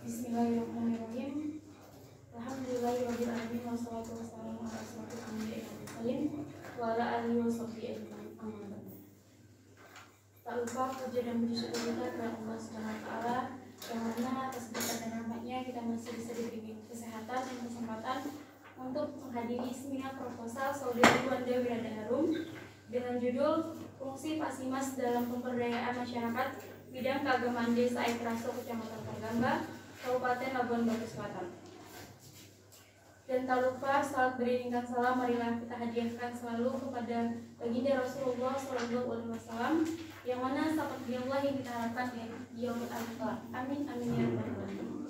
Bismillahirrahmanirrahim. Alhamdulillahirrahmanirrahim. Wassalatu wassalamu ala asyrofil anbiya'i wal mursalin wa ala alihi washabbihi ajmain. Amma ba'du. Tak lupa puja dan puji syukur kita kepada Allah Subhanahu wa taala yang mana atas berkat dan rahmatnya kita masih bisa diberi kesehatan dan kesempatan untuk menghadiri seminar proposal Saudari Wanda Wirada Harum dengan judul Fungsi Pasimas dalam Pemberdayaan Masyarakat Bidang Keagamaan Desa Air Raso Kecamatan Kargamba, Kabupaten Labuan Batu Selatan. Dan tak lupa salat beriringkan salam marilah kita hadiahkan selalu kepada baginda Rasulullah SAW yang mana sahabat beliau yang kita harapkan di yaumul akhir. Amin amin ya rabbal alamin.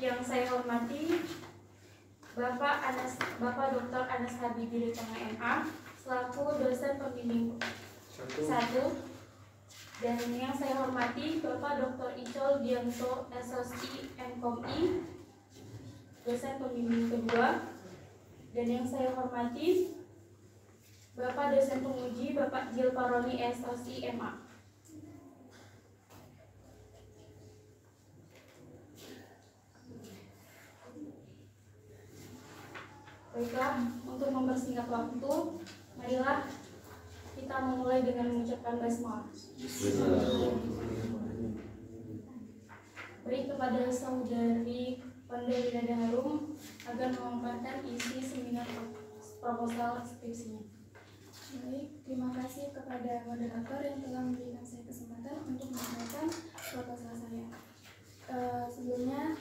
Yang saya hormati Bapak Dr. Anas Habibi MA selaku dosen pembimbing 1. Dan yang saya hormati Bapak Dr. Icol Dianto SOSI MKOMI dosen pembimbing 2. Dan yang saya hormati Bapak dosen penguji Bapak Jil Paroni SOSI MA. Baiklah, untuk mempersingkat waktu, marilah kita memulai dengan mengucapkan basmalah. Beri kepada Saudari Wanda Wirada Harum agar memaparkan isi seminar proposal skripsinya. Baik, terima kasih kepada moderator yang telah memberikan saya kesempatan untuk menyampaikan proposal saya. Sebelumnya,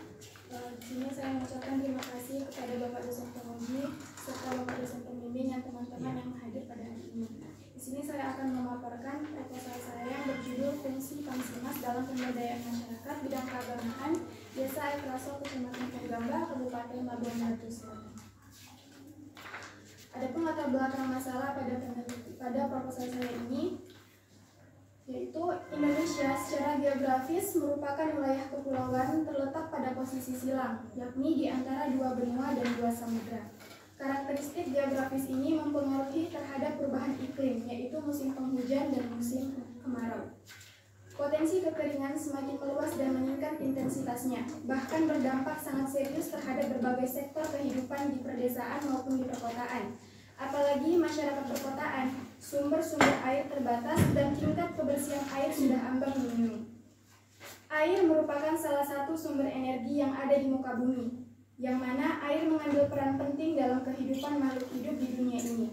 di sini saya mengucapkan terima kasih kepada Bapak dosen penguji serta Bapak dosen pembimbing dan teman-teman yang hadir pada hari ini. Di sini saya akan memaparkan proposal saya yang berjudul Fungsi Pamsimas dalam Pemberdayaan Masyarakat Bidang Keagamaan Desa Air Raso Kecamatan Kargamba, Kabupaten Labuan Batu Selatan. Adapun latar belakang masalah pada proposal saya ini, yaitu Indonesia secara geografis merupakan wilayah kepulauan terletak pada posisi silang, yakni di antara 2 benua dan 2 samudra. Karakteristik geografis ini mempengaruhi terhadap perubahan iklim, yaitu musim penghujan dan musim kemarau. Potensi kekeringan semakin meluas dan meningkat intensitasnya, bahkan berdampak sangat serius terhadap berbagai sektor kehidupan di perdesaan maupun di perkotaan. Apalagi masyarakat perkotaan, sumber-sumber air terbatas dan tingkat kebersihan air sudah ambang diminum. Air merupakan salah satu sumber energi yang ada di muka bumi, yang mana air mengambil peran penting dalam kehidupan makhluk hidup di dunia ini.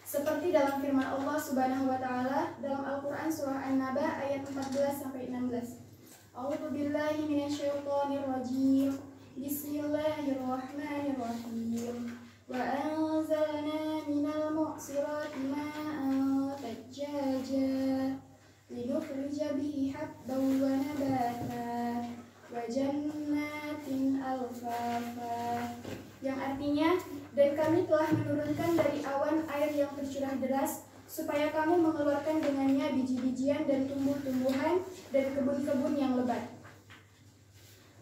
Seperti dalam firman Allah Subhanahu wa taala dalam Al-Qur'an surah An-Naba ayat 14 sampai 16. A'udzu billahi minasyaitonir rajim. Bismillahirrahmanirrahim. Wa anzalna minal mu'sirati ma'an thajjaja linukhrija bihi habban wa nabata wa jannatin alfafa, yang artinya, dan kami telah menurunkan dari awan air yang tercurah deras supaya kamu mengeluarkan dengannya biji-bijian dan tumbuh-tumbuhan dan kebun-kebun yang lebat.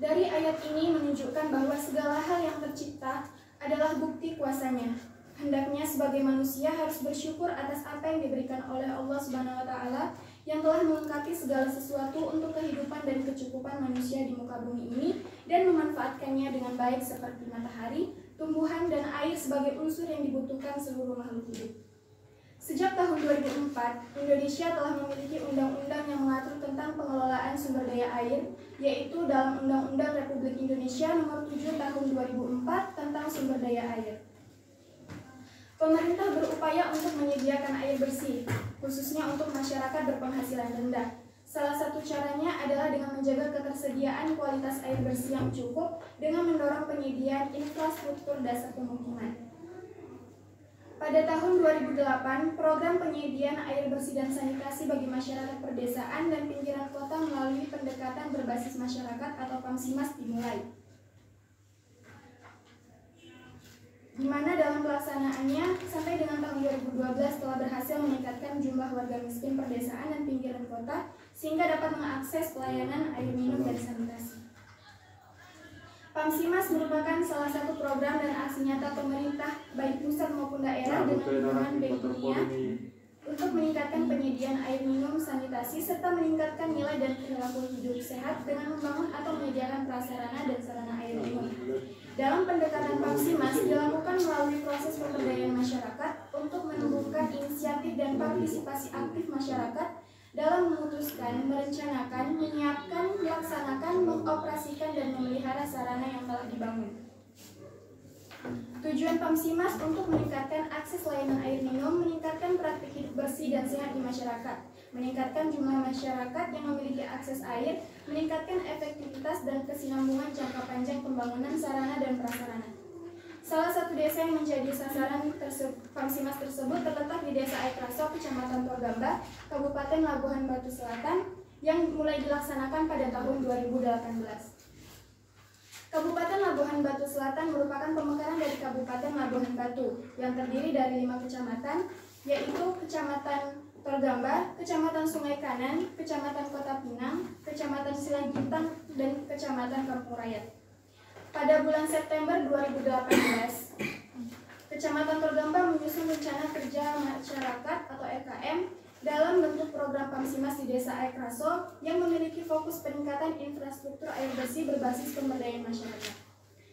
Dari ayat ini menunjukkan bahwa segala hal yang tercipta adalah bukti kuasanya. Hendaknya sebagai manusia harus bersyukur atas apa yang diberikan oleh Allah Subhanahu wa taala yang telah melengkapi segala sesuatu untuk kehidupan dan kecukupan manusia di muka bumi ini dan memanfaatkannya dengan baik seperti matahari, tumbuhan, dan air sebagai unsur yang dibutuhkan seluruh makhluk hidup. Sejak tahun 2004, Indonesia telah memiliki undang-undang yang mengatur tentang pengelolaan sumber daya air, yaitu dalam Undang-Undang Republik Indonesia Nomor 7 Tahun 2004 tentang sumber daya air. Pemerintah berupaya untuk menyediakan air bersih, khususnya untuk masyarakat berpenghasilan rendah. Salah satu caranya adalah dengan menjaga ketersediaan kualitas air bersih yang cukup dengan mendorong penyediaan infrastruktur dasar pemukiman. Pada tahun 2008, program penyediaan air bersih dan sanitasi bagi masyarakat perdesaan dan pinggiran kota melalui pendekatan berbasis masyarakat atau Pamsimas dimulai, di mana dalam pelaksanaannya sampai dengan tahun 2012 telah berhasil meningkatkan jumlah warga miskin perdesaan dan pinggiran kota sehingga dapat mengakses pelayanan air minum dan sanitasi. Pamsimas merupakan salah satu program dan aksi nyata pemerintah baik pusat maupun daerah dengan dukungan Bank Dunia untuk meningkatkan penyediaan air minum, sanitasi, serta meningkatkan nilai dan perilaku hidup sehat dengan membangun atau menyediakan prasarana dan sarana air minum. Dalam pendekatan Pamsimas dilakukan melalui proses pemberdayaan masyarakat untuk menumbuhkan inisiatif dan partisipasi aktif masyarakat dalam memutuskan, merencanakan, menyiapkan, melaksanakan, mengoperasikan, dan memelihara sarana yang telah dibangun. Tujuan Pamsimas untuk meningkatkan akses layanan air minum, meningkatkan praktik hidup bersih dan sehat di masyarakat, meningkatkan jumlah masyarakat yang memiliki akses air, meningkatkan efektivitas dan kesinambungan jangka panjang pembangunan sarana dan prasarana. Salah satu desa yang menjadi sasaran Pamsimas tersebut terletak di Desa Aikraso, Kecamatan Torgamba, Kabupaten Labuhan Batu Selatan, yang mulai dilaksanakan pada tahun 2018. Kabupaten Labuhan Batu Selatan merupakan pemekaran dari Kabupaten Labuhan Batu yang terdiri dari 5 kecamatan, yaitu Kecamatan Torgamba, Kecamatan Sungai Kanan, Kecamatan Kota Pinang, Kecamatan Silagitang, dan Kecamatan Kampung Rayat. Pada bulan September 2018, Kecamatan Torgamba menyusun rencana kerja masyarakat atau RKM dalam bentuk program Pamsimas di Desa Aikraso yang memiliki fokus peningkatan infrastruktur air bersih berbasis pemberdayaan masyarakat.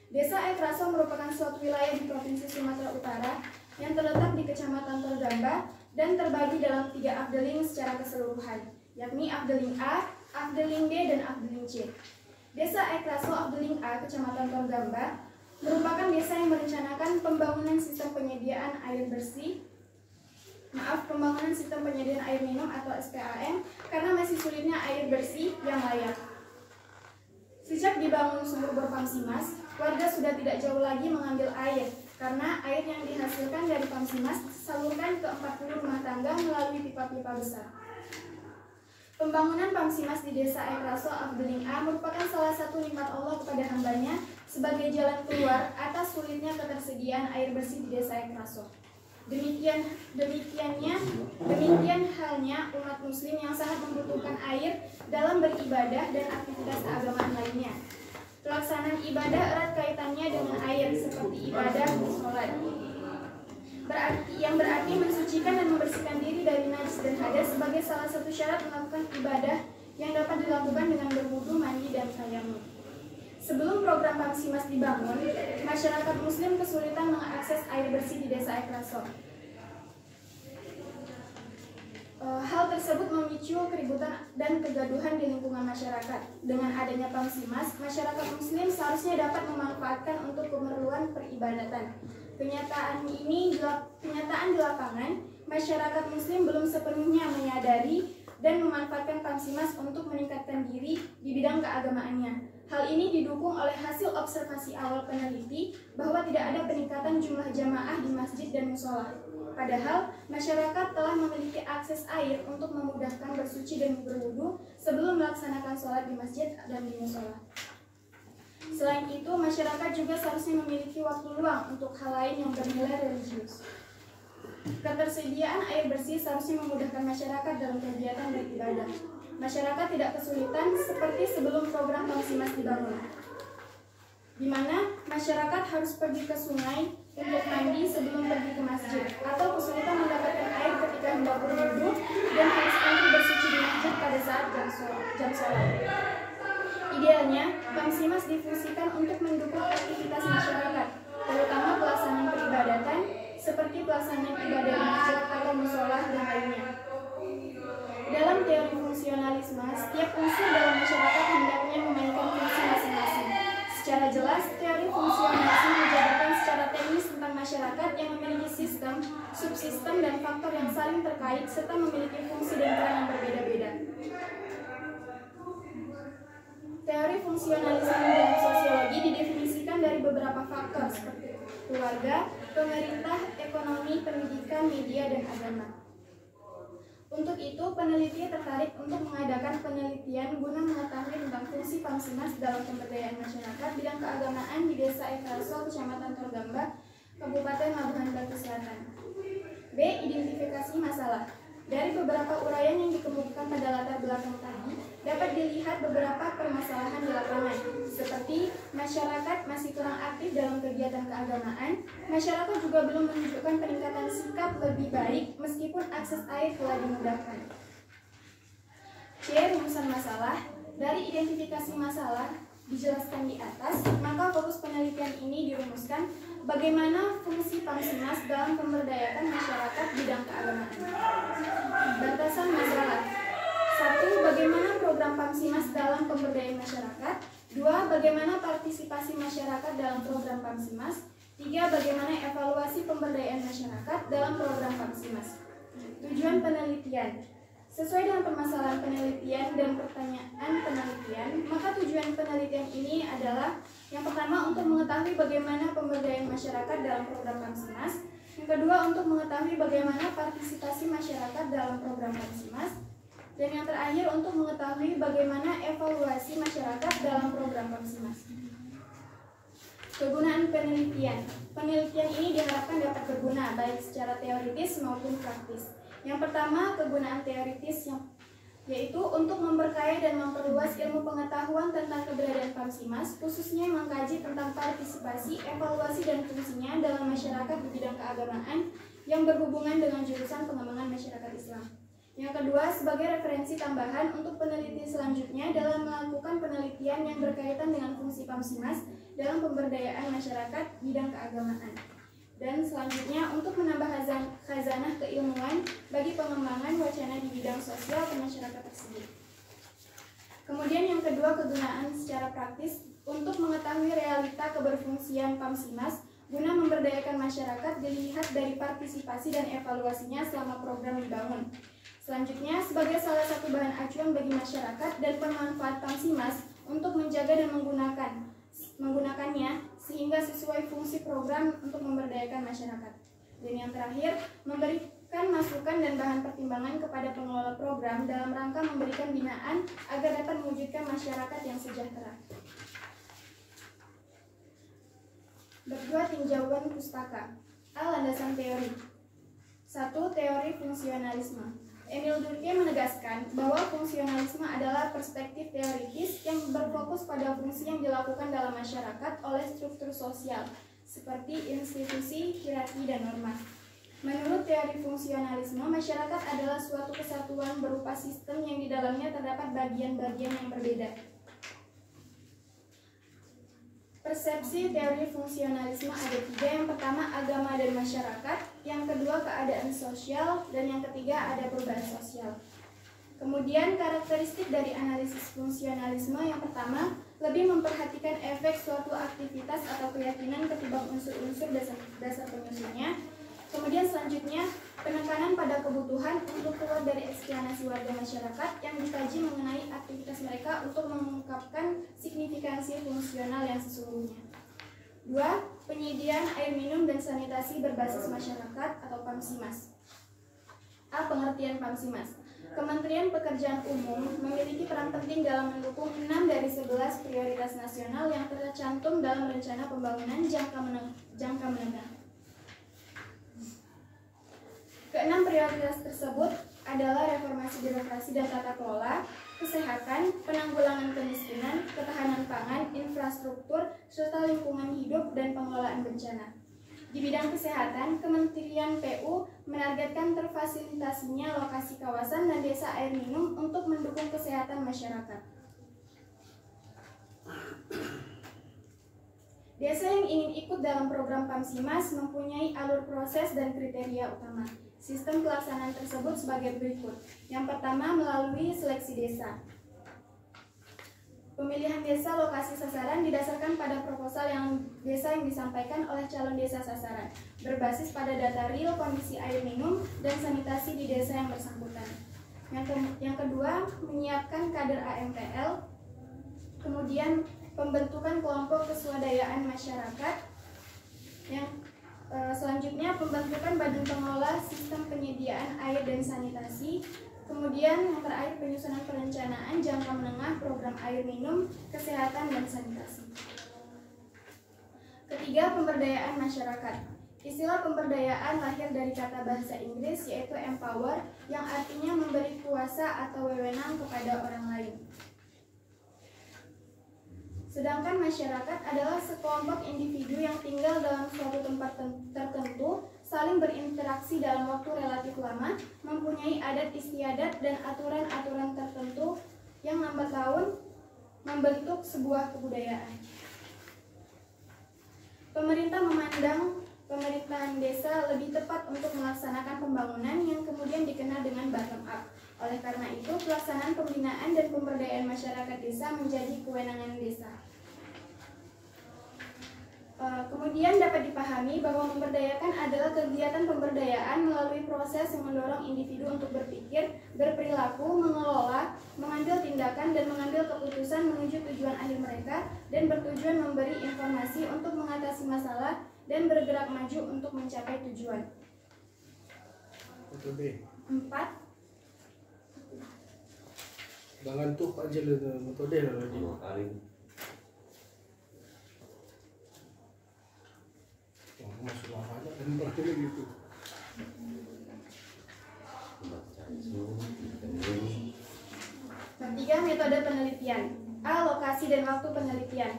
Desa Aikraso merupakan suatu wilayah di Provinsi Sumatera Utara yang terletak di Kecamatan Torgamba dan terbagi dalam 3 afdeling secara keseluruhan, yakni Afdeling A, Afdeling B, dan Afdeling C. Desa Aikraso Afdeling A, Kecamatan Torgamba, merupakan desa yang merencanakan pembangunan sistem penyediaan air minum atau SPAM karena masih sulitnya air bersih yang layak. Sejak dibangun sumur bor Pamsimas, warga sudah tidak jauh lagi mengambil air karena air yang dihasilkan dari Pamsimas disalurkan ke 40 rumah tangga melalui pipa-pipa besar. Pembangunan Pamsimas di Desa Aikraso Afdeling A merupakan salah satu nikmat Allah kepada hambanya sebagai jalan keluar atas sulitnya ketersediaan air bersih di Desa Aikraso. Demikian halnya umat muslim yang sangat membutuhkan air dalam beribadah dan aktivitas keagamaan lainnya. Pelaksanaan ibadah erat kaitannya dengan air seperti ibadah sholat. Yang berarti mensucikan dan membersihkan diri dari najis dan hadas sebagai salah satu syarat melakukan ibadah yang dapat dilakukan dengan berwudu, mandi, dan tayamum. Sebelum program Pamsimas dibangun, masyarakat muslim kesulitan mengakses air bersih di Desa Aikraso. Hal tersebut memicu keributan dan kegaduhan di lingkungan masyarakat. Dengan adanya Pamsimas, masyarakat muslim seharusnya dapat memanfaatkan untuk keperluan peribadatan. Kenyataan di lapangan, masyarakat muslim belum sepenuhnya menyadari dan memanfaatkan Pamsimas untuk meningkatkan diri di bidang keagamaannya. Hal ini didukung oleh hasil observasi awal peneliti bahwa tidak ada peningkatan jumlah jamaah di masjid dan musola. Padahal, masyarakat telah memiliki akses air untuk memudahkan bersuci dan berwudu sebelum melaksanakan sholat di masjid dan di musola. Selain itu, masyarakat juga seharusnya memiliki waktu luang untuk hal lain yang bernilai religius. Ketersediaan air bersih seharusnya memudahkan masyarakat dalam kegiatan beribadah. Masyarakat tidak kesulitan seperti sebelum program Pamsimas dibangun, di mana masyarakat harus pergi ke sungai untuk mandi sebelum pergi ke masjid, atau kesulitan mendapatkan air ketika hendak berwudu dan harus antri bersuci di masjid pada saat jam sholat. Idealnya, Pamsimas difungsikan untuk mendukung aktivitas masyarakat, terutama pelaksanaan peribadatan seperti pelaksanaan ibadah di masjid atau musola dan lainnya. Dalam teori fungsionalisme, setiap unsur dalam masyarakat hendaknya memainkan fungsi masing-masing. Secara jelas, teori fungsionalisme menjabarkan secara teknis tentang masyarakat yang memiliki sistem, subsistem, dan faktor yang saling terkait serta memiliki fungsi dan peran yang berbeda-beda. Teori fungsionalisme dalam sosiologi didefinisikan dari beberapa faktor seperti keluarga, pemerintah, ekonomi, pendidikan, media, dan agama. Untuk itu, peneliti tertarik untuk mengadakan penelitian guna mengetahui tentang fungsi Pamsimas dalam pemberdayaan masyarakat bidang keagamaan di Desa Aikraso, Kecamatan Torgamba, Kabupaten Labuhan Batu Selatan. B. Identifikasi masalah. Dari beberapa uraian yang dikemukakan pada latar belakang tadi, dapat dilihat terdapat beberapa permasalahan di lapangan, seperti masyarakat masih kurang aktif dalam kegiatan keagamaan, masyarakat juga belum menunjukkan peningkatan sikap lebih baik meskipun akses air telah dimudahkan. C. Rumusan masalah. Dari identifikasi masalah dijelaskan di atas, maka fokus penelitian ini dirumuskan bagaimana fungsi Pamsimas dalam pemberdayaan masyarakat bidang keagamaan. Batasan masalah. 1. Bagaimana program Pamsimas dalam pemberdayaan masyarakat. 2. Bagaimana partisipasi masyarakat dalam program Pamsimas. 3. Bagaimana evaluasi pemberdayaan masyarakat dalam program Pamsimas. Tujuan penelitian. Sesuai dengan permasalahan penelitian dan pertanyaan penelitian, maka tujuan penelitian ini adalah yang pertama untuk mengetahui bagaimana pemberdayaan masyarakat dalam program Pamsimas, yang kedua untuk mengetahui bagaimana partisipasi masyarakat dalam program Pamsimas, dan yang terakhir untuk mengetahui bagaimana evaluasi masyarakat dalam program Pamsimas. Kegunaan penelitian. Penelitian ini diharapkan dapat berguna baik secara teoritis maupun praktis. Yang pertama, kegunaan teoritis yaitu untuk memperkaya dan memperluas ilmu pengetahuan tentang keberadaan Pamsimas, khususnya mengkaji tentang partisipasi, evaluasi, dan fungsinya dalam masyarakat di bidang keagamaan yang berhubungan dengan jurusan pengembangan masyarakat Islam. Yang kedua, sebagai referensi tambahan untuk peneliti selanjutnya dalam melakukan penelitian yang berkaitan dengan fungsi Pamsimas dalam pemberdayaan masyarakat bidang keagamaan. Dan selanjutnya untuk menambah khazanah keilmuan bagi pengembangan wacana di bidang sosial ke masyarakat tersebut. Kemudian yang kedua, kegunaan secara praktis untuk mengetahui realita keberfungsian Pamsimas guna memberdayakan masyarakat dilihat dari partisipasi dan evaluasinya selama program dibangun. Selanjutnya, sebagai salah satu bahan acuan bagi masyarakat dan pemanfaat Pamsimas untuk menjaga dan menggunakannya sehingga sesuai fungsi program untuk memberdayakan masyarakat. Dan yang terakhir, memberikan masukan dan bahan pertimbangan kepada pengelola program dalam rangka memberikan binaan agar dapat mewujudkan masyarakat yang sejahtera. Berdua tinjauan pustaka. A. Landasan teori. 1. Teori fungsionalisme. Emil Durkheim menegaskan bahwa fungsionalisme adalah perspektif teoritis yang berfokus pada fungsi yang dilakukan dalam masyarakat oleh struktur sosial, seperti institusi, hierarki, dan norma. Menurut teori fungsionalisme, masyarakat adalah suatu kesatuan berupa sistem yang di dalamnya terdapat bagian-bagian yang berbeda. Persepsi teori fungsionalisme ada tiga. Yang pertama, agama dan masyarakat. Yang kedua, keadaan sosial. Dan yang ketiga, ada perubahan sosial. Kemudian, karakteristik dari analisis fungsionalisme yang pertama, lebih memperhatikan efek suatu aktivitas atau keyakinan ketimbang unsur-unsur dasar penyusunnya. Kemudian selanjutnya, penekanan pada kebutuhan untuk keluar dari eksplanasi warga masyarakat yang dikaji mengenai aktivitas mereka untuk mengungkapkan signifikansi fungsional yang sesungguhnya. 2. Penyediaan air minum dan sanitasi berbasis masyarakat atau Pamsimas. A. Pengertian Pamsimas. Kementerian Pekerjaan Umum memiliki peran penting dalam mendukung 6 dari 11 prioritas nasional yang tercantum dalam Rencana Pembangunan Jangka Menengah. Keenam prioritas tersebut adalah reformasi birokrasi dan tata kelola, kesehatan, penanggulangan kemiskinan, ketahanan pangan, infrastruktur, serta lingkungan hidup dan pengelolaan bencana. Di bidang kesehatan, Kementerian PU menargetkan terfasilitasinya lokasi kawasan dan desa air minum untuk mendukung kesehatan masyarakat. Desa yang ingin ikut dalam program Pamsimas mempunyai alur proses dan kriteria utama. Sistem pelaksanaan tersebut sebagai berikut. Yang pertama, melalui seleksi desa. Pemilihan desa lokasi sasaran didasarkan pada proposal desa yang disampaikan oleh calon desa sasaran, berbasis pada data real kondisi air minum dan sanitasi di desa yang bersangkutan. Yang kedua, menyiapkan kader AMPL. Kemudian, pembentukan kelompok keswadayaan masyarakat. Selanjutnya, pembentukan badan pengelola sistem penyediaan air dan sanitasi. Kemudian yang terakhir, penyusunan perencanaan jangka menengah program air minum, kesehatan, dan sanitasi. Ketiga, pemberdayaan masyarakat. Istilah pemberdayaan lahir dari kata bahasa Inggris yaitu empower, yang artinya memberi kuasa atau wewenang kepada orang lain. Sedangkan masyarakat adalah sekelompok individu yang tinggal dalam suatu tempat tertentu, saling berinteraksi dalam waktu relatif lama, mempunyai adat istiadat dan aturan-aturan tertentu yang lambat laun membentuk sebuah kebudayaan. Pemerintah memandang pemerintahan desa lebih tepat untuk melaksanakan pembangunan yang kemudian dikenal dengan bottom up. Oleh karena itu, pelaksanaan pembinaan dan pemberdayaan masyarakat desa menjadi kewenangan desa. Kemudian dapat dipahami bahwa memberdayakan adalah kegiatan pemberdayaan melalui proses yang mendorong individu untuk berpikir, berperilaku, mengelola, mengambil tindakan, dan mengambil keputusan menuju tujuan akhir mereka, dan bertujuan memberi informasi untuk mengatasi masalah dan bergerak maju untuk mencapai tujuan. Metode 4. Jangan tuh aja metode lagi. Masuk aja dan berarti gitu. Ketiga, metode penelitian. A. Lokasi dan waktu penelitian.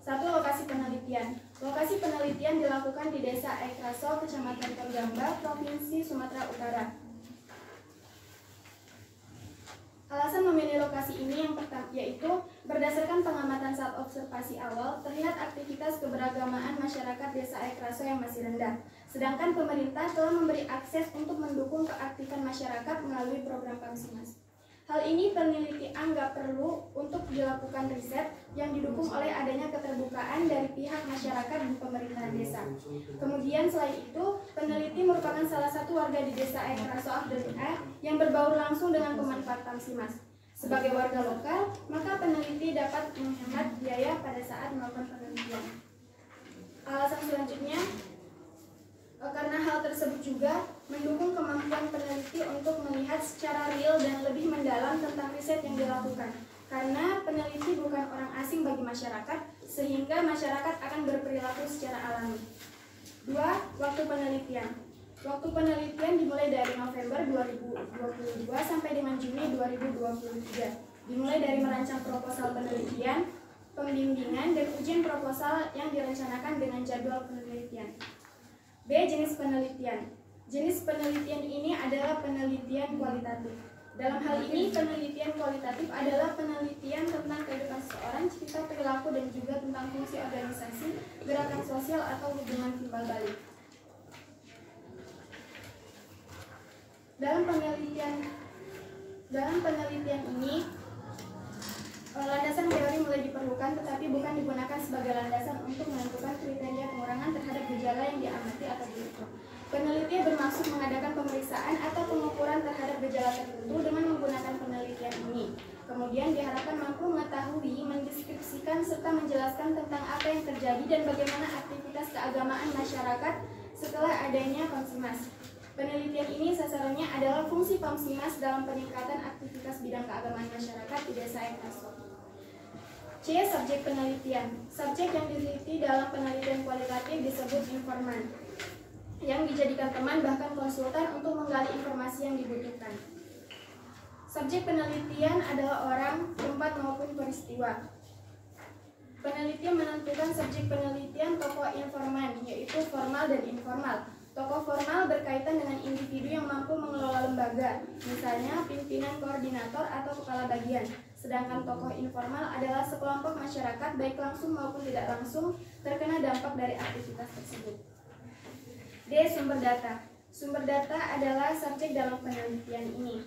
1. Lokasi penelitian. Lokasi penelitian dilakukan di Desa Ekraso, Kecamatan Tergamba, Provinsi Sumatera Utara. Alasan memilih lokasi ini yang pertama yaitu berdasarkan pengamatan saat observasi awal terlihat aktivitas keberagamaan masyarakat Desa Ekraso yang masih rendah. Sedangkan pemerintah telah memberi akses untuk mendukung keaktifan masyarakat melalui program Kamsimas. Hal ini peneliti anggap perlu untuk dilakukan riset yang didukung oleh adanya keterbukaan dari pihak masyarakat di pemerintahan desa. Kemudian selain itu, peneliti merupakan salah satu warga di Desa Ekraso Afdelia yang berbaur langsung dengan pemanfaat Kamsimas. Sebagai warga lokal, maka peneliti dapat menghemat biaya pada saat melakukan penelitian. Alasan selanjutnya, karena hal tersebut juga mendukung kemampuan peneliti untuk melihat secara real dan lebih mendalam tentang riset yang dilakukan. Karena peneliti bukan orang asing bagi masyarakat, sehingga masyarakat akan berperilaku secara alami. 2. Waktu penelitian. Waktu penelitian dimulai dari November 2022 sampai dengan Juni 2023. Dimulai dari merancang proposal penelitian, pembimbingan, dan ujian proposal yang direncanakan dengan jadwal penelitian. B. Jenis penelitian. Jenis penelitian ini adalah penelitian kualitatif. Dalam hal ini, penelitian kualitatif adalah penelitian tentang kehidupan seseorang, cerita perilaku, dan juga tentang fungsi organisasi, gerakan sosial, atau hubungan timbal balik. Dalam penelitian ini, landasan teori mulai diperlukan, tetapi bukan digunakan sebagai landasan untuk menentukan kriteria pengurangan terhadap gejala yang diamati atau diukur. Peneliti bermaksud mengadakan pemeriksaan atau pengukuran terhadap gejala tertentu dengan menggunakan penelitian ini. Kemudian diharapkan mampu mengetahui, mendeskripsikan, serta menjelaskan tentang apa yang terjadi dan bagaimana aktivitas keagamaan masyarakat setelah adanya Kamsimas. Penelitian ini sasarannya adalah fungsi Kamsimas dalam peningkatan aktivitas bidang keagamaan masyarakat di Desa Ekraso. C. Subjek penelitian. Subjek yang diteliti dalam penelitian kualitatif disebut informan, yang dijadikan teman bahkan konsultan untuk menggali informasi yang dibutuhkan. Subjek penelitian adalah orang, tempat maupun peristiwa. Peneliti menentukan subjek penelitian tokoh informan, yaitu formal dan informal. Tokoh formal berkaitan dengan individu yang mampu mengelola lembaga, misalnya pimpinan, koordinator, atau kepala bagian. Sedangkan tokoh informal adalah sekelompok masyarakat, baik langsung maupun tidak langsung, terkena dampak dari aktivitas tersebut. D. Sumber data. Sumber data adalah subjek dalam penelitian ini.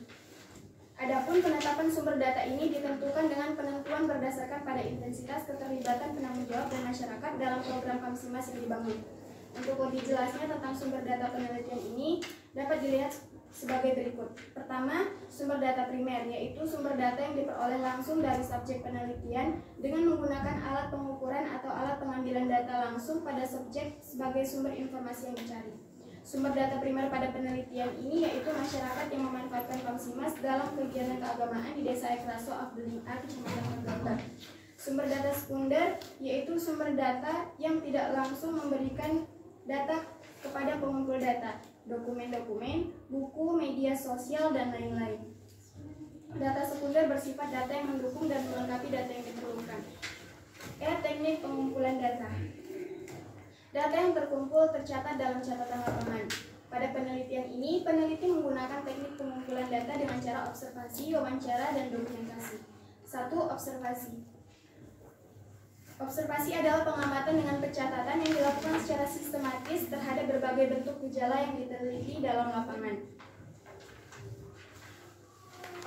Adapun penetapan sumber data ini ditentukan dengan penentuan berdasarkan pada intensitas keterlibatan penanggung jawab dan masyarakat dalam program Kamsimas yang dibangun. Untuk lebih jelasnya tentang sumber data penelitian ini dapat dilihat sebagai berikut. Pertama, sumber data primer, yaitu sumber data yang diperoleh langsung dari subjek penelitian dengan menggunakan alat pengukuran atau alat pengambilan data langsung pada subjek sebagai sumber informasi yang dicari. Sumber data primer pada penelitian ini yaitu masyarakat yang memanfaatkan Kamsimas dalam kegiatan keagamaan di Desa Ekraso Afdelia, Kecamatan Tergamba. Sumber data sekunder yaitu sumber data yang tidak langsung memberikan data kepada pengumpul data, dokumen-dokumen, buku, media sosial, dan lain-lain. Data sekunder bersifat data yang mendukung dan melengkapi data yang diperlukan. R. teknik pengumpulan data. Data yang terkumpul tercatat dalam catatan lapangan. Pada penelitian ini, peneliti menggunakan teknik pengumpulan data dengan cara observasi, wawancara, dan dokumentasi. 1. Observasi. Observasi adalah pengamatan dengan pencatatan yang dilakukan secara sistematis terhadap berbagai bentuk gejala yang diteliti dalam lapangan.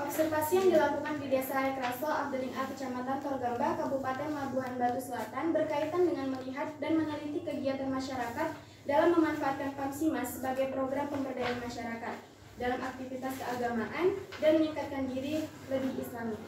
Observasi yang dilakukan di Desa Rekraso, Abdeling A, Kecamatan Torgamba, Kabupaten Labuhan Batu Selatan berkaitan dengan melihat dan meneliti kegiatan masyarakat dalam memanfaatkan Kamsimas sebagai program pemberdayaan masyarakat dalam aktivitas keagamaan dan meningkatkan diri lebih Islami.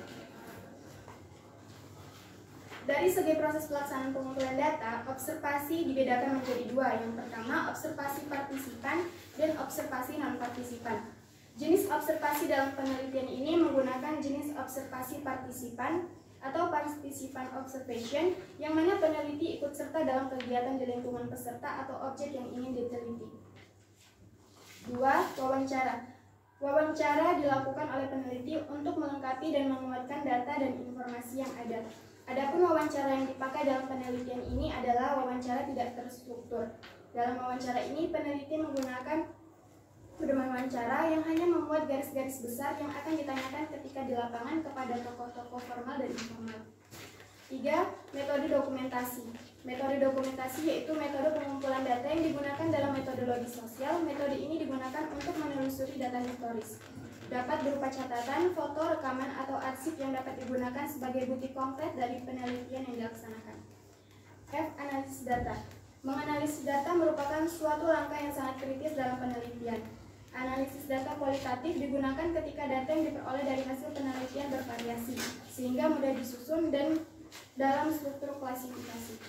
Dari segi proses pelaksanaan pengumpulan data, observasi dibedakan menjadi dua. Yang pertama, observasi partisipan dan observasi non-partisipan. Jenis observasi dalam penelitian ini menggunakan jenis observasi partisipan atau participant observation, yang mana peneliti ikut serta dalam kegiatan di lingkungan peserta atau objek yang ingin diteliti. 2. Wawancara. Wawancara dilakukan oleh peneliti untuk melengkapi dan menguatkan data dan informasi yang ada. Adapun wawancara yang dipakai dalam penelitian ini adalah wawancara tidak terstruktur. Dalam wawancara ini, peneliti menggunakan pedoman wawancara yang hanya memuat garis-garis besar yang akan ditanyakan ketika di lapangan kepada tokoh-tokoh formal dan informal. 3. Metode dokumentasi. Metode dokumentasi yaitu metode pengumpulan data yang digunakan dalam metodologi sosial. Metode ini digunakan untuk menelusuri data historis. Dapat berupa catatan, foto, rekaman, atau arsip yang dapat digunakan sebagai bukti konkret dari penelitian yang dilaksanakan. F. Analisis data. Menganalisis data merupakan suatu langkah yang sangat kritis dalam penelitian. Analisis data kualitatif digunakan ketika data yang diperoleh dari hasil penelitian bervariasi, sehingga mudah disusun dan dalam struktur klasifikasi.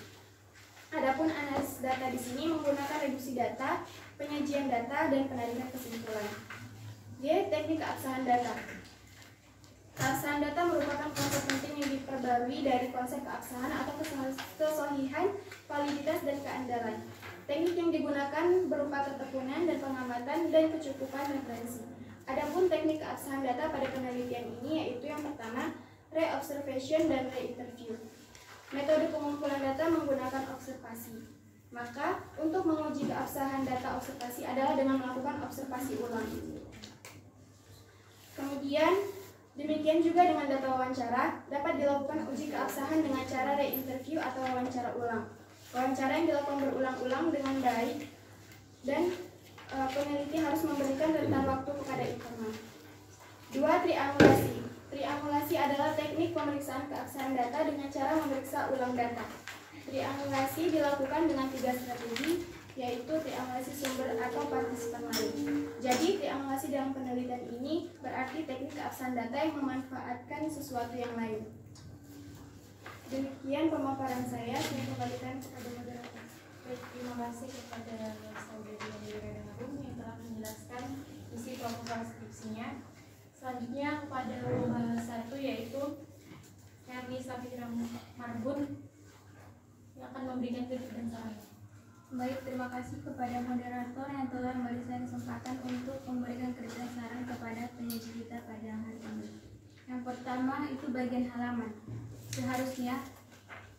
Adapun analisis data di sini menggunakan reduksi data, penyajian data, dan penarikan kesimpulan. G. Teknik keabsahan data. Keabsahan data merupakan konsep penting yang diperbarui dari konsep keabsahan atau kesohihan, validitas, dan keandalan. Teknik yang digunakan berupa ketekunan dan pengamatan dan kecukupan referensi. Adapun teknik keabsahan data pada penelitian ini yaitu yang pertama, re-observation dan re-interview. Metode pengumpulan data menggunakan observasi. Maka, untuk menguji keabsahan data observasi adalah dengan melakukan observasi ulang. Kemudian, demikian juga dengan data wawancara, dapat dilakukan uji keabsahan dengan cara re-interview atau wawancara ulang. Wawancara yang dilakukan berulang-ulang dengan baik dan peneliti harus memberikan rentan waktu kepada informan. 2. Triangulasi. Triangulasi adalah teknik pemeriksaan keabsahan data dengan cara memeriksa ulang data. Triangulasi dilakukan dengan 3 strategi, yaitu triangulasi sumber atau partisipan lain. Jadi, triangulasi dalam penelitian ini berarti teknik keabsahan data yang memanfaatkan sesuatu yang lain. Demikian pemaparan saya kembalikan kepada moderator. Baik, terima kasih kepada Saudari Yura Harum yang telah menjelaskan isi proposal skripsinya. Selanjutnya kepada lomba 1 yaitu Herni Safira Marbun yang akan memberikan kritik dan saran. Baik, terima kasih kepada moderator yang telah memberikan kesempatan untuk memberikan kritik dan saran kepada penyaji kita pada hari ini. Yang pertama itu bagian halaman. Seharusnya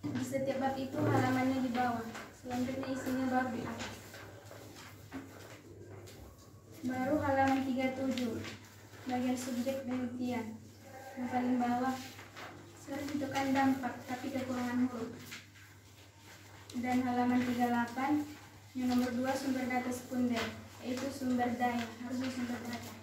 di setiap bab itu halamannya di bawah, selanjutnya isinya baru di atas. Baru halaman 37, bagian subjek penelitian. Yang paling bawah, sering ditekan dampak tapi kekurangan huruf. Dan halaman 38, yang nomor 2 sumber data sekunder, yaitu sumber daya, harusnya sumber data.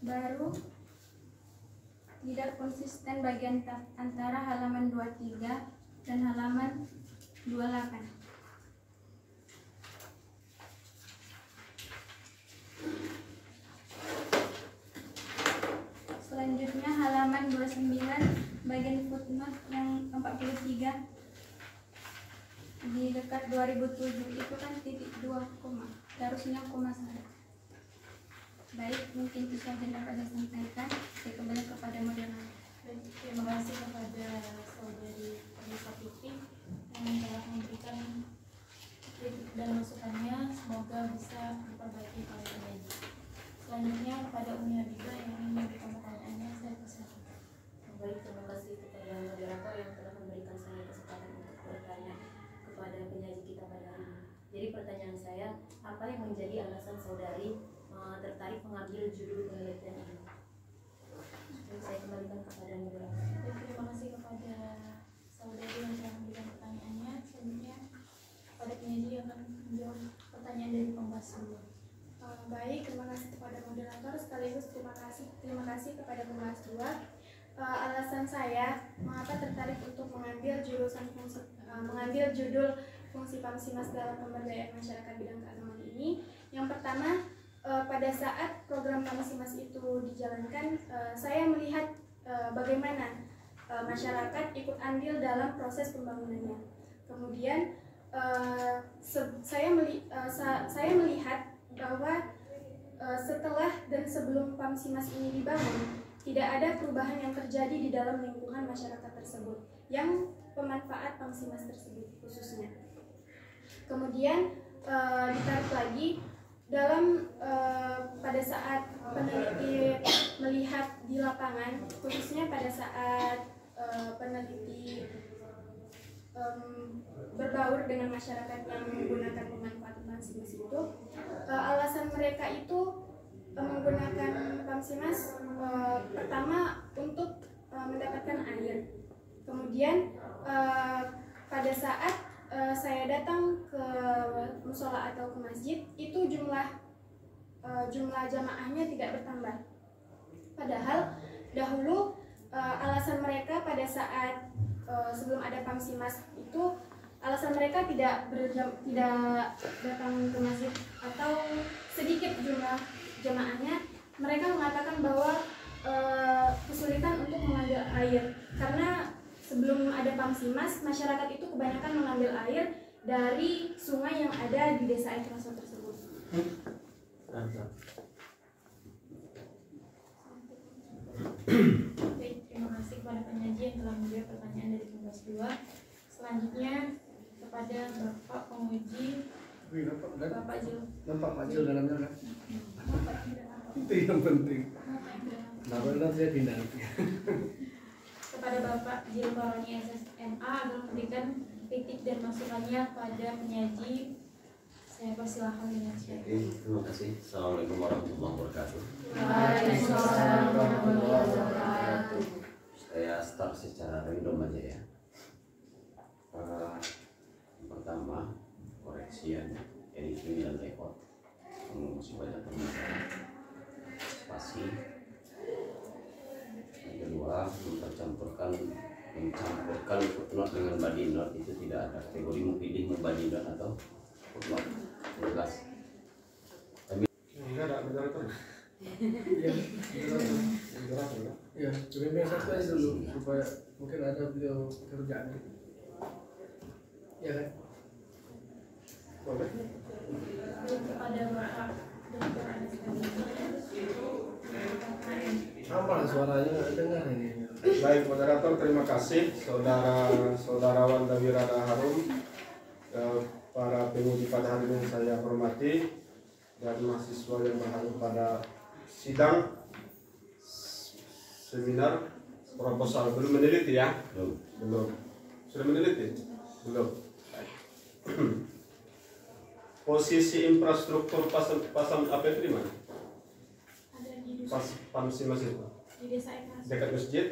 Baru tidak konsisten bagian antara halaman 23 dan halaman 28. Selanjutnya halaman 29 bagian footnote yang 43 di dekat 2007 itu kan titik 2 koma, harusnya koma 1. Baik, mungkin itu saja yang dapat saya sampaikan. Saya kembali kepada moderator. Baik, terima kasih kepada saudari Anissa Fitri yang telah memberikan kritik dan masukannya. Semoga bisa diperbaiki oleh penyaji. Selanjutnya kepada Umi Habibah yang ingin memberikan pertanyaannya, saya persilakan. Baik, terima kasih kepada moderator yang telah memberikan saya kesempatan untuk bertanya kepada penyaji kita pada hari ini. Jadi pertanyaan saya, apa yang menjadi alasan saudari tertarik mengambil judul penelitian ini? Jadi saya kembalikan kepada moderator. Baik, terima kasih kepada saudari yang telah memberikan pertanyaannya. Selanjutnya kepada penyaji yang akan menjawab pertanyaan dari pembahas dulu. Baik, terima kasih kepada moderator sekaligus terima kasih kepada pembahas 2. Alasan saya mengapa tertarik untuk mengambil judul fungsi Pamsimas dalam pemberdayaan masyarakat bidang keagamaan ini. Yang pertama, pada saat program Pamsimas itu dijalankan, saya melihat bagaimana masyarakat ikut andil dalam proses pembangunannya. Kemudian saya melihat bahwa setelah dan sebelum Pamsimas ini dibangun, tidak ada perubahan yang terjadi di dalam lingkungan masyarakat tersebut yang pemanfaat Pamsimas tersebut khususnya. Kemudian ditarik lagi dalam pada saat peneliti melihat di lapangan, khususnya pada saat peneliti berbaur dengan masyarakat yang menggunakan pemanfaatan Pamsimas itu, alasan mereka itu menggunakan Pamsimas pertama untuk mendapatkan air. Kemudian pada saat saya datang ke musola atau ke masjid, itu jumlah jamaahnya tidak bertambah. Padahal dahulu alasan mereka pada saat sebelum ada Pamsimas itu, alasan mereka tidak datang ke masjid atau sedikit jumlah jamaahnya. Mereka mengatakan bahwa kesulitan untuk mengambil air karena sebelum ada Pamsimas, masyarakat itu kebanyakan mengambil air dari sungai yang ada di desa air Traso tersebut. Baik, terima kasih kepada penyaji yang telah menjawab pertanyaan dari pembahas 2. Selanjutnya kepada Bapak Penguji, Bapak Jil. Nampak Pak Jil dalamnya kan? Itu yang penting. Nah, benar saya pindah. Kepada Bapak Jil Baroni SSMA agar memberikan kritik dan masukannya pada penyaji. Saya persilahkan dengan siapa. Terima kasih. Assalamualaikum warahmatullahi wabarakatuh. Waalaikumsalam warahmatullahi wabarakatuh. Saya start secara random aja ya. Pertama, koreksian editing dan layout masih banyak permasalahan. Spasi. Yang kedua, mencampurkan footnote dengan body note itu tidak ada kategori mufidih membody note atau footnote. Jelas. Enggak ada moderator. Iya, moderator. Ya, lebih satu aja dulu supaya mungkin ada beliau kerjaan. Ya kan? Boleh. Kepada Bapak Dr. Anas Sama suaranya nggak dengar ini. Baik, moderator, terima kasih saudara-saudarawan Dawirada Harum, para penguji pada hari ini saya hormati, dan mahasiswa yang berhadir pada sidang seminar proposal. Belum meneliti ya? Belum. Sudah meneliti? Belum. Posisi infrastruktur pasang apa itu di mana? ada di dusun Pamsimas itu di desa air Traso. dekat masjid.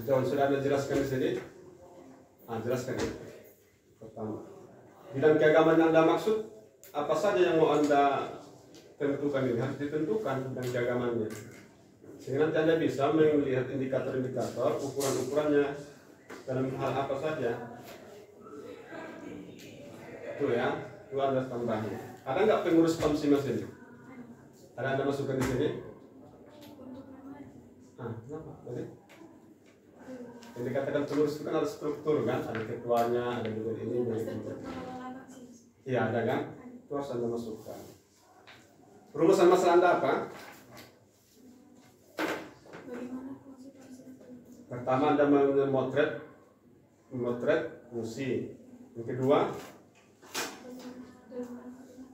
Betul, sudah Anda jelaskan di sini. Jelaskan itu. Pertama, bidang keagamaan yang Anda maksud apa saja yang mau Anda tentukan ini? Harus ditentukan bidang keagamaannya. Sehingga nanti Anda bisa melihat indikator-indikator, ukuran-ukurannya dalam hal apa saja. Itu ya, itu Anda tambahin. Ada nggak pengurus Pamsimas ini? Ada Anda masukkan di sini? Kenapa? Tadi? Yang dikatakan pengurus itu kan ada struktur kan, ada ketuanya, ada juga ini. Struktur pengelola Pamsimas. Iya ada kan? Itu harus Anda masukkan. Rumusan masalah Anda apa? Bagaimana konsekuensi? Pertama, Anda memotret fungsi. Yang kedua,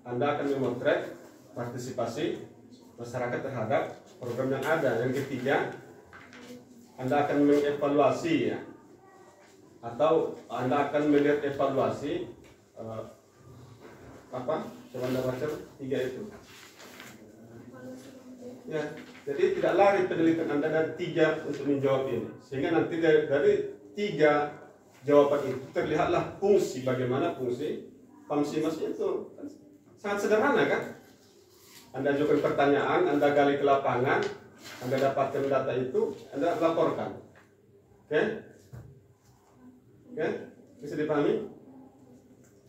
Anda akan memotret partisipasi masyarakat terhadap program yang ada. Yang ketiga, Anda akan mengevaluasi ya, atau Anda akan melihat evaluasi apa? Coba Anda baca 3 itu. Ya, jadi tidak lari penelitian Anda dari 3 untuk menjawab ini. Sehingga nanti dari 3 jawaban itu terlihatlah fungsi, bagaimana fungsi Famsimas itu. Sangat sederhana kan? Anda ajukan pertanyaan, Anda gali ke lapangan, Anda dapatkan data itu, Anda laporkan. Oke? Oke? Bisa dipahami?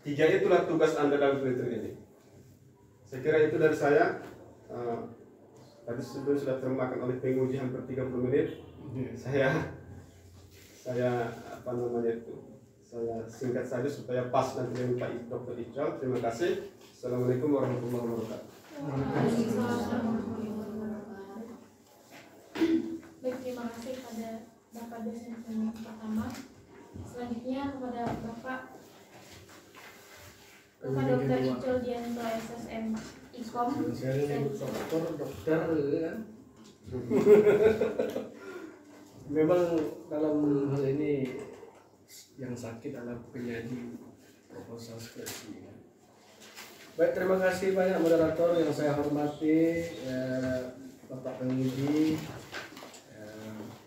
3 itulah tugas Anda dalam penelitian ini. Saya kira itu dari saya. Tadi sudah termakan oleh penguji hampir 30 menit. Saya apa namanya itu? Saya singkat saja supaya pas nanti dengan Pak Dr. Iqbal. Terima kasih. Assalamualaikum warahmatullahi wabarakatuh. Baik, terima kasih kepada Bapak dosen yang pertama. Selanjutnya kepada Bapak Dr. Icol Dianto SSM Ikom. dokter kan. Memang dalam hal ini yang sakit adalah penyaji proposal skripsi. Baik, terima kasih banyak moderator yang saya hormati, Bapak penguji,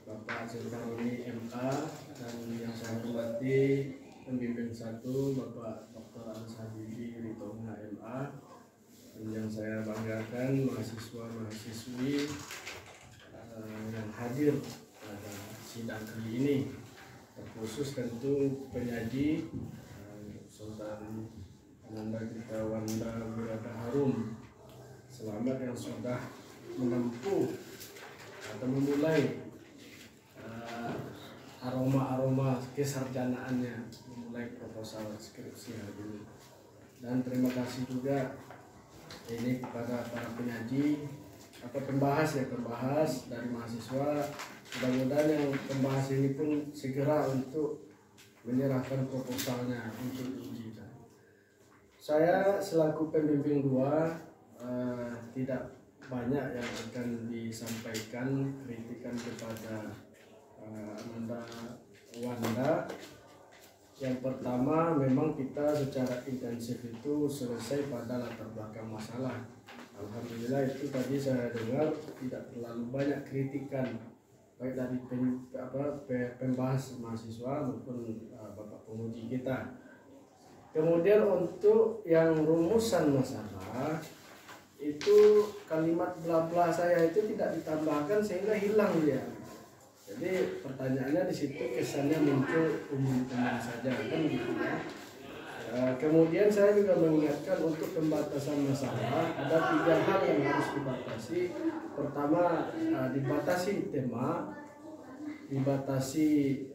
Bapak Zendaroni MA, dan yang saya hormati pembimbing 1 Bapak Dr. Al-Sabibi Ritonga MA, dan yang saya banggakan mahasiswa-mahasiswi yang hadir pada sidang kali ini, terkhusus tentu penyaji Saudari Ananda Gita Wanda Wirata Harum. Selamat yang sudah menempuh atau memulai aroma-aroma kesarjanaannya, memulai proposal skripsi hari ini. Dan terima kasih juga ini kepada para penyaji atau pembahas dari mahasiswa. Mudah-mudahan yang pembahas ini pun segera untuk menyerahkan proposalnya untuk diuji. Saya selaku pembimbing 2 tidak banyak yang akan disampaikan kritikan kepada Ananda Wanda. Yang pertama, memang kita secara intensif itu selesai pada latar belakang masalah. Alhamdulillah itu tadi saya dengar tidak terlalu banyak kritikan baik dari pembahas mahasiswa maupun Bapak penguji kita. Kemudian untuk yang rumusan masalah itu kalimat bla bla saya itu tidak ditambahkan sehingga hilang dia. Jadi pertanyaannya di situ kesannya muncul umum-umum saja kan gitu ya. Kemudian saya juga mengingatkan untuk pembatasan masalah ada 3 hal yang harus dibatasi. Pertama, dibatasi tema, dibatasi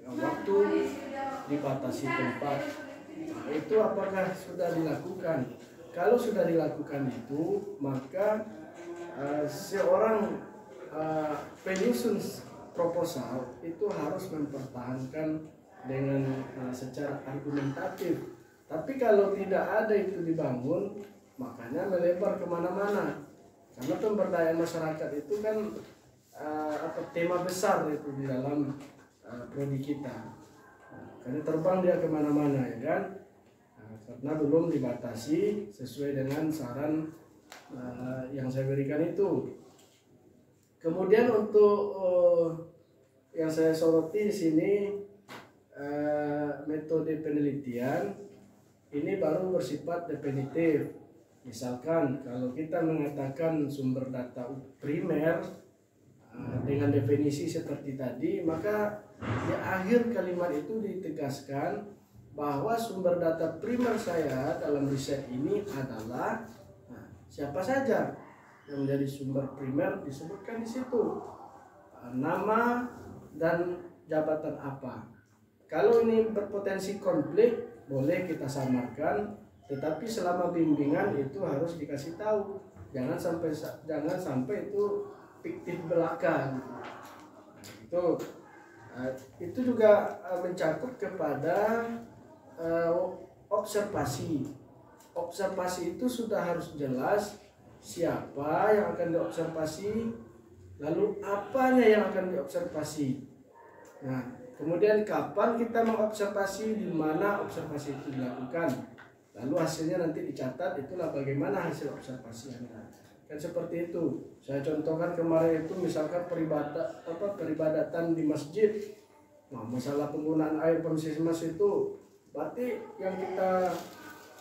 waktu, dibatasi tempat. Nah, itu apakah sudah dilakukan? Kalau sudah dilakukan itu, maka seorang penyusun proposal itu harus mempertahankan dengan secara argumentatif. Tapi kalau tidak ada itu dibangun, makanya melebar kemana-mana. Karena pemberdayaan masyarakat itu kan tema besar itu di dalam prodi kita. Karena terbang dia kemana-mana ya kan. Karena belum dibatasi sesuai dengan saran yang saya berikan itu. Kemudian untuk yang saya soroti di sini metode penelitian ini baru bersifat definitif. Misalkan kalau kita mengatakan sumber data primer dengan definisi seperti tadi, maka di akhir kalimat itu ditegaskan bahwa sumber data primer saya dalam riset ini adalah siapa saja yang menjadi sumber primer disebutkan di situ, nama dan jabatan apa. Kalau ini berpotensi konflik boleh kita samarkan, tetapi selama bimbingan itu harus dikasih tahu jangan sampai itu fiktif belaka. Itu juga mencakup kepada observasi. Observasi itu sudah harus jelas siapa yang akan diobservasi, lalu apanya yang akan diobservasi. Nah, kemudian kapan kita mengobservasi, di mana observasi itu dilakukan, lalu hasilnya nanti dicatat, itulah bagaimana hasil observasi Anda. Kan seperti itu. Saya contohkan kemarin itu misalkan peribadatan di masjid. Nah, masalah penggunaan air puskesmas itu berarti yang kita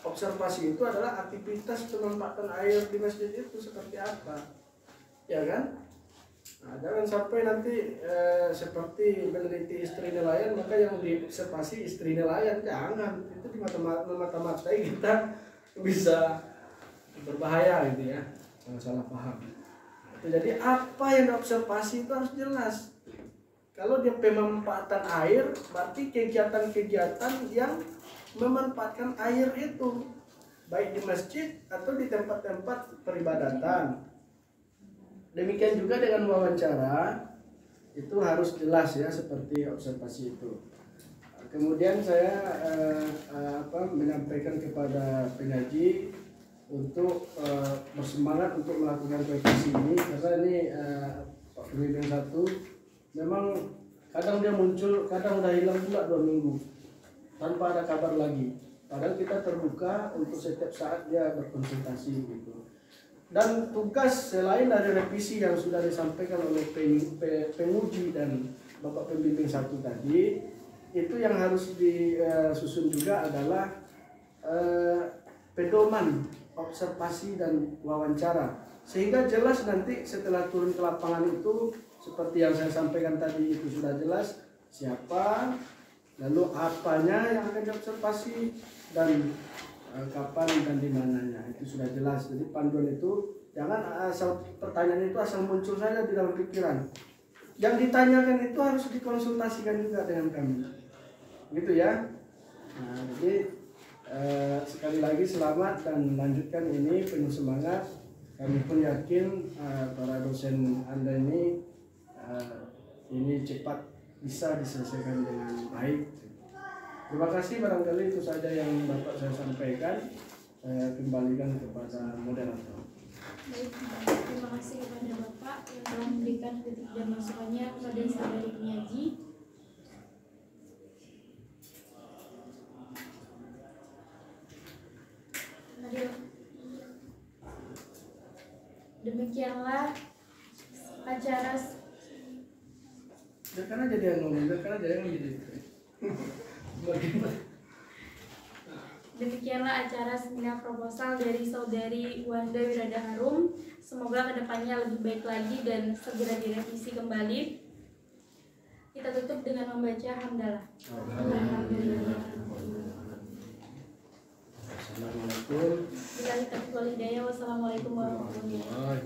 observasi itu adalah aktivitas pemanfaatan air di masjid itu seperti apa, ya kan? Nah, jangan sampai nanti seperti meneliti istri nelayan, maka yang diobservasi istri nelayan, jangan. Itu di mata-matai kita bisa berbahaya gitu ya, salah paham. Nah, itu jadi apa yang diobservasi itu harus jelas. Kalau dia pemanfaatan air, berarti kegiatan-kegiatan yang memanfaatkan air itu, baik di masjid atau di tempat-tempat peribadatan. Demikian juga dengan wawancara, itu harus jelas ya, seperti observasi itu. Kemudian saya menyampaikan kepada pengaji untuk bersemangat untuk melakukan revisi ini, karena ini Pak Pemimpin 1 memang kadang dia muncul, kadang udah hilang pula 2 minggu tanpa ada kabar lagi. Padahal kita terbuka untuk setiap saat dia berkonsultasi gitu. Dan tugas selain dari revisi yang sudah disampaikan oleh penguji dan Bapak Pembimbing 1 tadi, itu yang harus disusun juga adalah pedoman observasi dan wawancara, sehingga jelas nanti setelah turun ke lapangan itu seperti yang saya sampaikan tadi, itu sudah jelas siapa, lalu apanya yang akan diobservasi, dan kapan dan di mananya, itu sudah jelas. Jadi panduan itu jangan asal pertanyaan itu asal muncul saja di dalam pikiran. Yang ditanyakan itu harus dikonsultasikan juga dengan kami, gitu ya. Nah, jadi sekali lagi selamat dan lanjutkan ini penuh semangat. Kami pun yakin para dosen Anda ini cepat bisa diselesaikan dengan baik. Terima kasih, barangkali itu saja yang Bapak saya sampaikan. Saya kembalikan kepada moderator. Baik, terima kasih kepada Bapak yang telah memberikan kritik dan masukannya kepada saudari penyaji. Demikianlah acara. Biarkan aja dia ngomong, biarkan aja dia ngomong. Demikianlah acara seminar proposal dari Saudari Wanda Wirada Harum. Semoga kedepannya lebih baik lagi dan segera direvisi kembali. Kita tutup dengan membaca hamdalah. Assalamualaikum. Billahi taufiq wal hidayah. Wassalamualaikum warahmatullahi wabarakatuh.